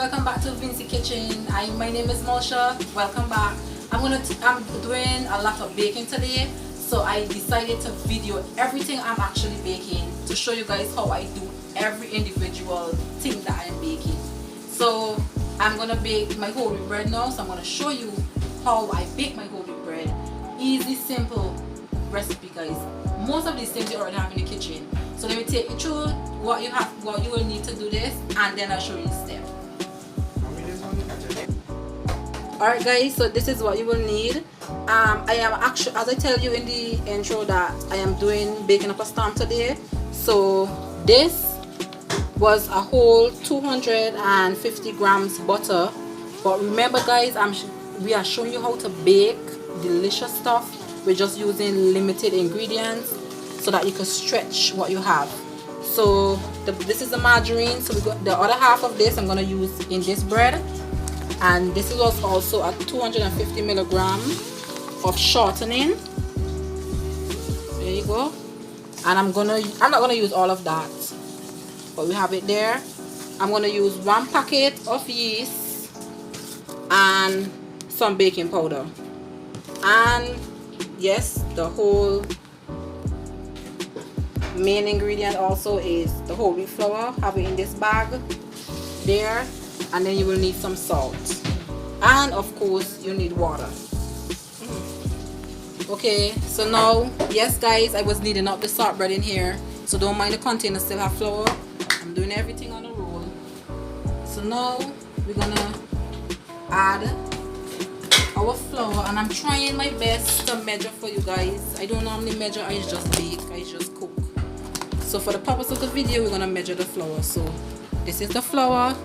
welcome back to Vincy Kitchen. My name is Mosha. Welcome back. I'm doing a lot of baking today, so I decided to video everything I'm actually baking to show you guys how I do every individual thing that I'm baking. So I'm gonna bake my whole wheat bread now, so I'm gonna show you how I bake my whole wheat bread. Easy, simple recipe, guys. Most of these things you already have in the kitchen. So let me take you through what you will need to do this, and then I'll show you the step. Alright guys, so this is what you will need. I am actually, as I tell you in the intro, that I am doing baking up a storm today. So this was a whole 250 grams butter. But remember guys, we are showing you how to bake delicious stuff. We're just using limited ingredients so that you can stretch what you have. So this is the margarine. So we got the other half of this I'm going to use in this bread. And this is also a 250 milligram of shortening. There you go. And I'm not gonna use all of that, but we have it there. I'm gonna use 1 packet of yeast and some baking powder. And yes, the whole main ingredient also is the whole wheat flour. Have it in this bag there. And then you will need some salt, and of course you need water. Okay, so now, yes guys, I was kneading up the salt bread in here, so don't mind the container still have flour. I'm doing everything on a roll. So now we're gonna add our flour, and I'm trying my best to measure for you guys. I don't normally measure, I just bake, I just cook. So for the purpose of the video, we're gonna measure the flour. So this is the flour.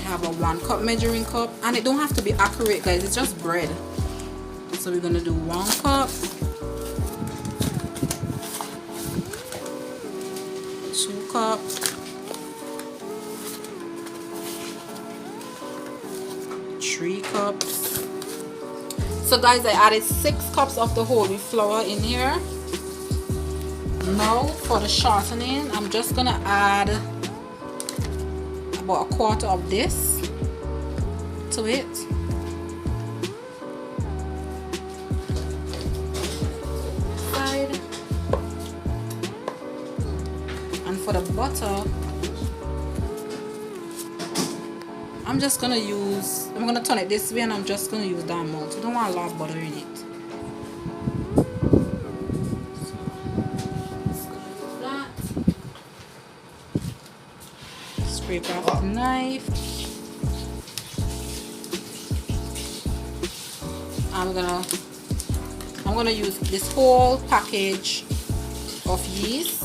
Have a 1 cup measuring cup, and it don't have to be accurate guys, it's just bread. So we're gonna do 1 cup, 2 cups, 3 cups. So guys, I added 6 cups of the whole wheat flour in here. Now for the shortening, I'm just gonna add about 1/4 of this to it. And for the butter, I'm gonna turn it this way, and I'm just gonna use that amount. You don't want a lot of butter in it. Scrape off the knife. I'm gonna use this whole package of yeast,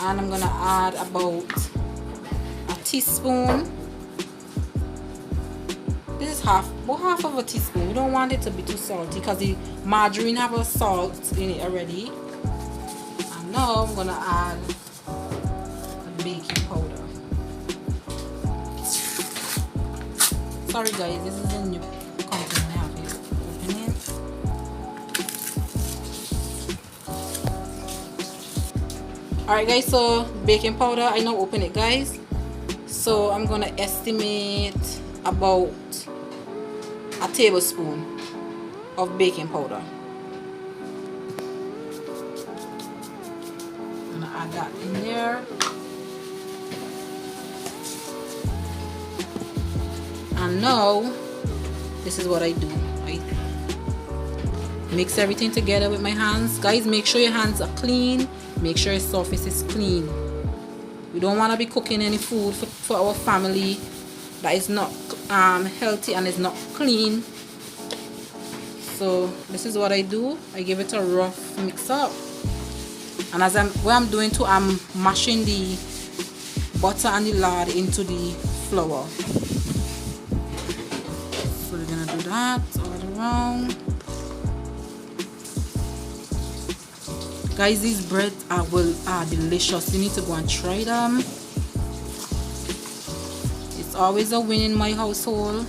and I'm gonna add about a teaspoon. This is about half of a teaspoon. We don't want it to be too salty because the margarine have a salt in it already. And now I'm gonna add baking powder. Sorry guys, this is a new container I have here. Opening. Alright guys, so baking powder, I now open it guys. So I'm gonna estimate about a tablespoon of baking powder. I'm gonna add that in there. And now this is what I do. I mix everything together with my hands. Guys, make sure your hands are clean. Make sure your surface is clean. We don't want to be cooking any food for our family that is not healthy and is not clean. So this is what I do. I give it a rough mix up. And what I'm doing too, I'm mashing the butter and the lard into the flour. So we're gonna do that all around. Guys, these breads are delicious. You need to go and try them. It's always a win in my household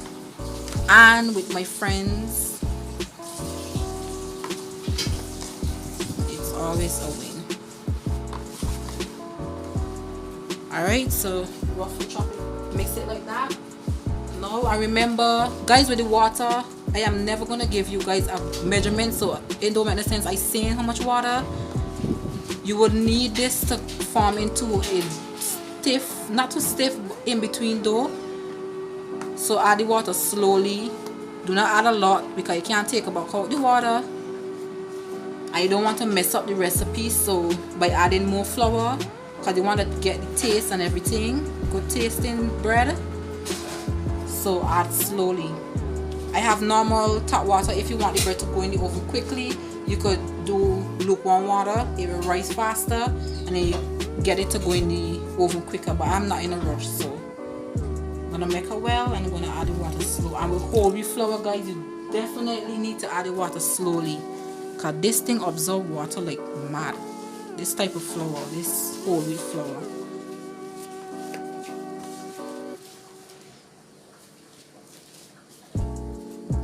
and with my friends. It's always a win. Alright, so roughly chop it, mix it like that. Now I remember, guys, with the water, I am never gonna give you guys a measurement, so it don't make no sense I saying how much water. You would need this to form into a stiff, not too stiff, but in between dough. So add the water slowly. Do not add a lot because you can't take about out the water. I don't want to mess up the recipe, so by adding more flour, because you want to get the taste and everything, good tasting bread. So add slowly. I have normal tap water. If you want the bread to go in the oven quickly, you could do lukewarm water. It will rise faster and then you get it to go in the oven quicker, but I'm not in a rush, so I'm gonna make it well and I'm gonna add the water slow. And with whole wheat flour, guys, you definitely need to add the water slowly because this thing absorbs water like mad. This type of flour, this whole wheat flour.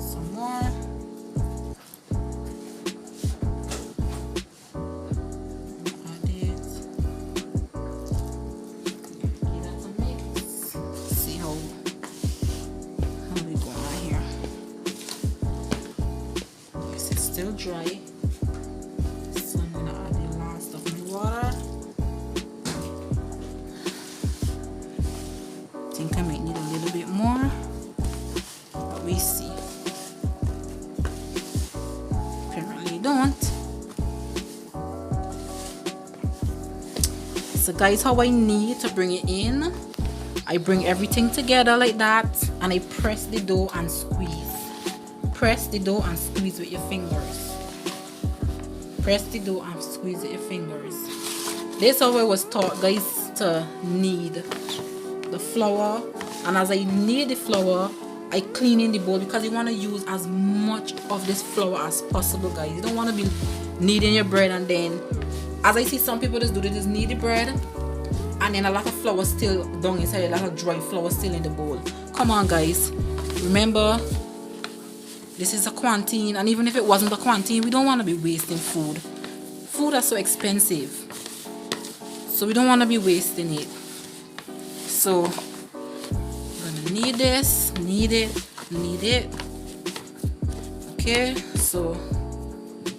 Some more. Add it. Give that a mix. See how we go right here. Yes, it's still dry. Water. I think I might need a little bit more, but we see. Apparently don't. So guys, how I need to bring it in, I bring everything together like that and I press the dough and squeeze. Press the dough and squeeze with your fingers. Press the dough and squeeze with your fingers. This is how I was taught, guys, to knead the flour. And as I knead the flour, I clean in the bowl because you want to use as much of this flour as possible, guys. You don't want to be kneading your bread and then, as I see some people just do, they just knead the bread and then a lot of flour still down inside, a lot of dry flour still in the bowl. Come on, guys. Remember, this is a quarantine, and even if it wasn't a quarantine, we don't want to be wasting food. Food is so expensive, so we don't want to be wasting it. So I'm gonna knead this, knead it, knead it. Okay, so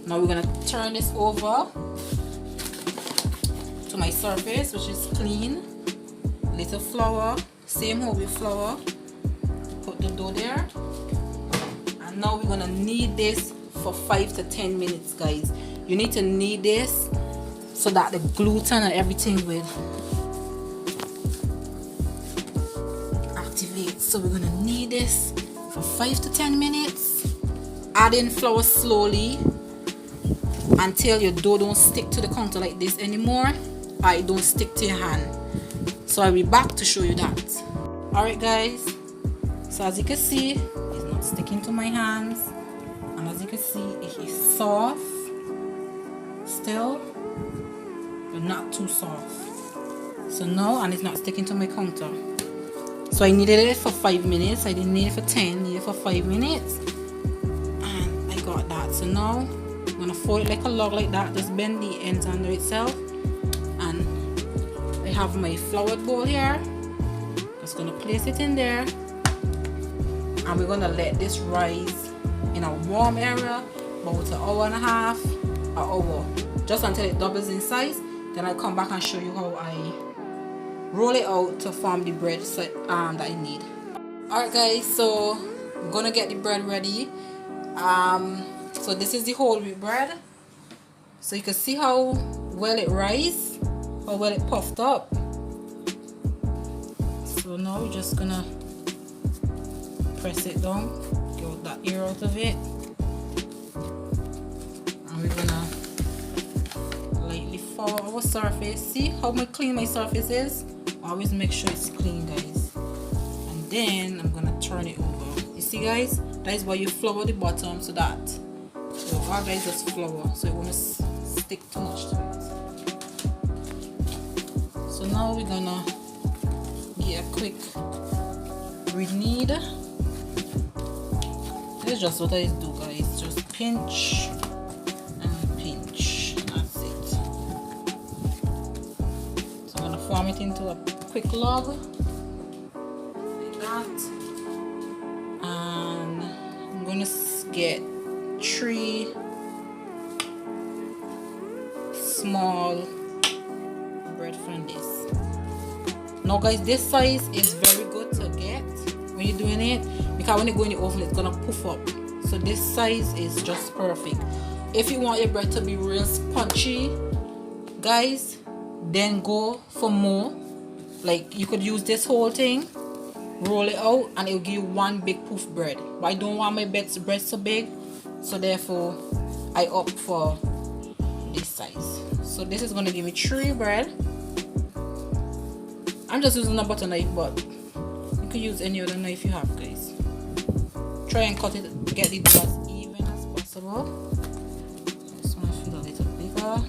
now we're gonna turn this over to my surface, which is clean. Little flour, same whole wheat flour. Put the dough there. Now we're gonna knead this for 5 to 10 minutes, guys. You need to knead this so that the gluten and everything will activate. So we're gonna knead this for 5 to 10 minutes. Add in flour slowly until your dough don't stick to the counter like this anymore, or it don't stick to your hand. So I'll be back to show you that. Alright, guys, so as you can see, sticking to my hands, and as you can see, it is soft still, but not too soft. So now, and it's not sticking to my counter. So I needed it for 5 minutes. I didn't need it for 10, I needed it for 5 minutes, and I got that. So now I'm gonna fold it like a log like that, just bend the ends under itself, and I have my floured bowl here. Just gonna place it in there. And we're gonna let this rise in a warm area about an hour and a half, an hour, just until it doubles in size. Then I'll come back and show you how I roll it out to form the bread that I need. Alright, guys, so I'm gonna get the bread ready. So this is the whole wheat bread. So you can see how well it rise, how well it puffed up. So now we're just gonna press it down, get that air out of it, and we're gonna lightly follow our surface. See how clean my surface is? Always make sure it's clean, guys. And then I'm gonna turn it over. You see, guys, that is why you flour the bottom, so that so all guys just flour, so it won't stick too much to it. So now we're gonna get a quick knead. This is just what I do, guys. Just pinch and pinch. That's it. So I'm gonna form it into a quick log like that, and I'm gonna get 3 small bread from this. Now guys, this size is very good to get when you're doing it, because when you go in the oven it's gonna puff up. So this size is just perfect. If you want your bread to be real spongy, guys, then go for more. Like you could use this whole thing, roll it out, and it will give you one big poof bread. But I don't want my bread so big, so therefore I opt for this size. So this is going to give me 3 bread. I'm just using a butter knife, but you could use any other knife you have, guys. Try and cut it, get the dough as even as possible. This one I feel a little bigger.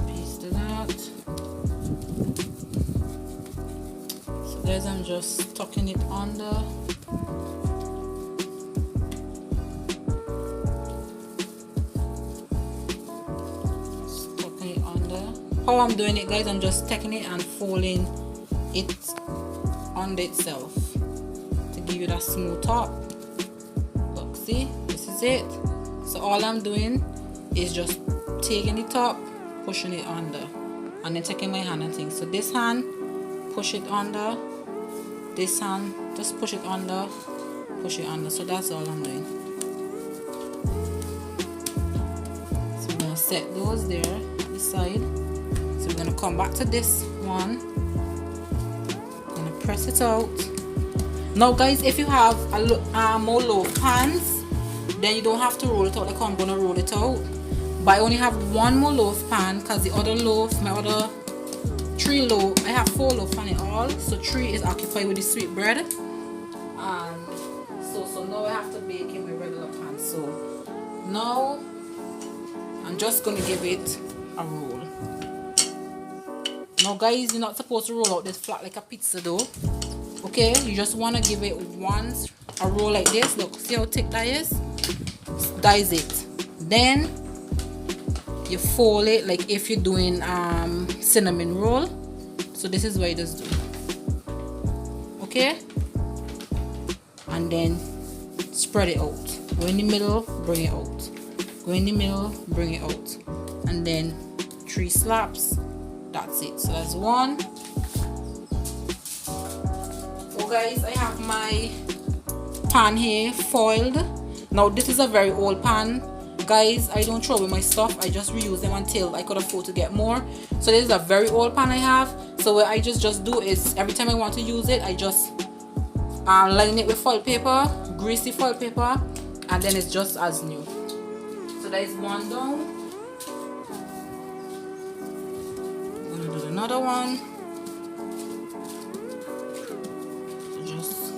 Piece to that. So guys, I'm just tucking it under. How I'm doing it, guys, I'm just taking it and folding it under itself to give you that smooth top. Look, see, this is it. So all I'm doing is just taking the top, pushing it under, and then taking my hand and things. So this hand, push it under, this hand, just push it under, push it under. So that's all I'm doing. So I'm gonna set those there at the side. So we're going to come back to this one. I'm going to press it out. Now guys, if you have more loaf pans, then you don't have to roll it out like I'm going to roll it out. But I only have 1 more loaf pan, because the other loaf, my other 3 loaf, I have 4 loaf pan in all. So 3 is occupied with the sweet bread. And so now I have to bake in my regular pan. So now I'm just going to give it a roll. Now guys, you're not supposed to roll out this flat like a pizza dough. Okay, you just want to give it a roll like this. Look, see how thick that is? That is it. Then you fold it like if you're doing cinnamon roll. So this is what you just do. Okay, and then spread it out. Go in the middle, bring it out. Go in the middle, bring it out, and then 3 slaps. That's it. So that's 1. So guys, I have my pan here foiled. Now this is a very old pan, guys. I don't throw away my stuff, I just reuse them until I could afford to get more. So this is a very old pan I have. So what I just do is, every time I want to use it, I just line it with foil paper, greasy foil paper, and then it's just as new. So that is 1 down. Another one. Just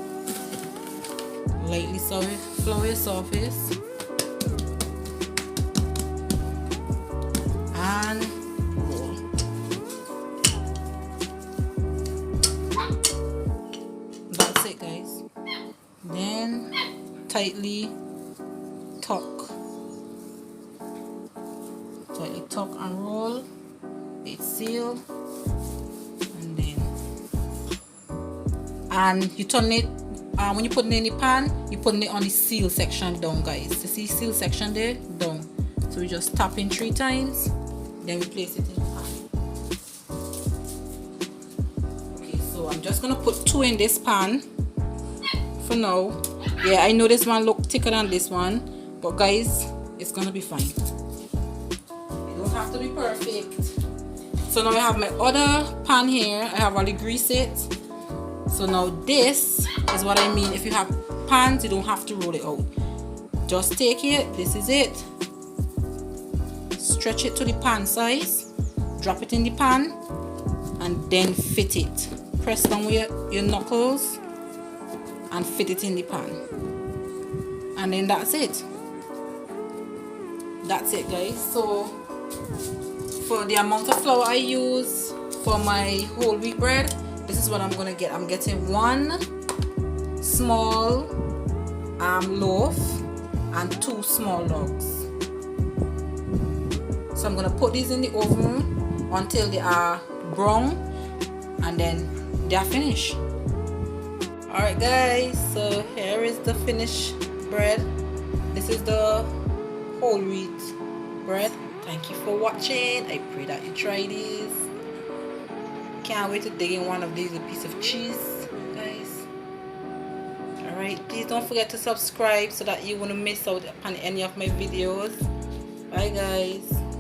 lightly flour your surface and roll. That's it, guys. Then tightly tuck and roll. It's sealed. And you turn it, when you put it in the pan, you put it on the seal section down, guys. You see seal section there? Down. So we just tap in 3 times, then we place it in the pan. Okay, so I'm just gonna put 2 in this pan for now. Yeah, I know this one look thicker than this one, but guys, it's gonna be fine. It don't have to be perfect. So now I have my other pan here. I have already greased it. So now this is what I mean. If you have pans, you don't have to roll it out. Just take it. This is it. Stretch it to the pan size. Drop it in the pan. And then fit it. Press down with your knuckles. And fit it in the pan. And then that's it. That's it, guys. So for the amount of flour I use for my whole wheat bread, this is what I'm gonna get. I'm getting 1 small loaf and 2 small logs. So I'm gonna put these in the oven until they are brown. and then they are finished. Alright guys, so here is the finished bread. This is the whole wheat bread. Thank you for watching. I pray that you try this. Can't wait to dig in one of these with a piece of cheese, guys. Alright, please don't forget to subscribe so that you won't miss out on any of my videos. Bye guys.